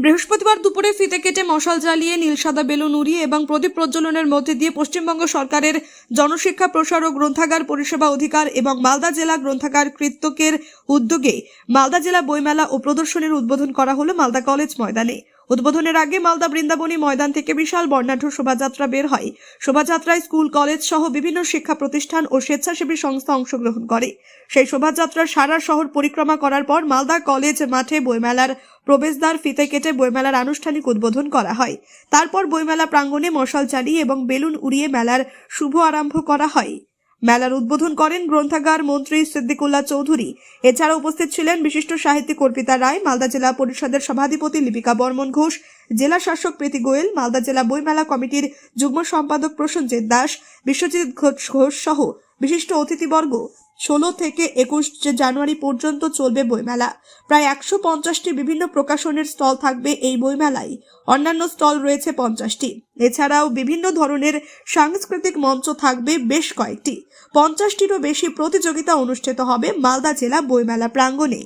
বৃহস্পতিবার দুপুরে ফিতে কেটে মশাল জ্বালিয়ে নীল সাদা বেলুন উড়িয়ে এবং প্রদীপ প্রজ্বলনের মধ্যে দিয়ে পশ্চিমবঙ্গ সরকারের জনশিক্ষা প্রসার ও গ্রন্থাগার পরিষেবা অধিকার এবং মালদা জেলা গ্রন্থাগার কৃতকের উদ্যোগে মালদা জেলা বইমেলা ও প্রদর্শনীর উদ্বোধন করা হলো মালদা কলেজ ময়দানে। উদ্বোধনের আগে মালদা বৃন্দাবনী ময়দান থেকে বিশাল বর্ণাঢ্য শোভাযাত্রা বের হয়। শোভাযাত্রায় স্কুল, কলেজ সহ বিভিন্ন শিক্ষা প্রতিষ্ঠান ও স্বেচ্ছাসেবী সংস্থা অংশগ্রহণ করে। সেই শোভাযাত্রা সারা শহর পরিক্রমা করার পর মালদা কলেজ মাঠে বইমেলার প্রবেশদ্বার ফিতে কেটে বইমেলার আনুষ্ঠানিক উদ্বোধন করা হয়। তারপর বইমেলা প্রাঙ্গণে মশাল জ্বালিয়ে এবং বেলুন উড়িয়ে মেলার শুভ আরম্ভ করা হয়। মেলার উদ্বোধন করেন গ্রন্থাগার মন্ত্রী সিদ্দিকুল্লাহ চৌধুরী। এছাড়া উপস্থিত ছিলেন বিশিষ্ট সাহিত্যিক অর্পিতা রায়, মালদা জেলা পরিষদের সভাধিপতি লিপিকা বর্মন ঘোষ, জেলা শাসক প্রীতি গোয়েল, মালদা জেলা বইমেলা কমিটির যুগ্ম সম্পাদক প্রসেনজিৎ দাস, বিশ্বজিৎ ঘোষ সহ বিশিষ্ট অতিথিবর্গ। 16 থেকে 21 জানুয়ারি পর্যন্ত চলবে বইমেলা। প্রায় 150টি বিভিন্ন প্রকাশনের স্টল থাকবে এই বইমেলায়। অন্যান্য স্টল রয়েছে 50টি। এছাড়াও বিভিন্ন ধরনের সাংস্কৃতিক মঞ্চ থাকবে বেশ কয়েকটি। 50টিরও বেশি প্রতিযোগিতা অনুষ্ঠিত হবে মালদা জেলা বইমেলা প্রাঙ্গণে।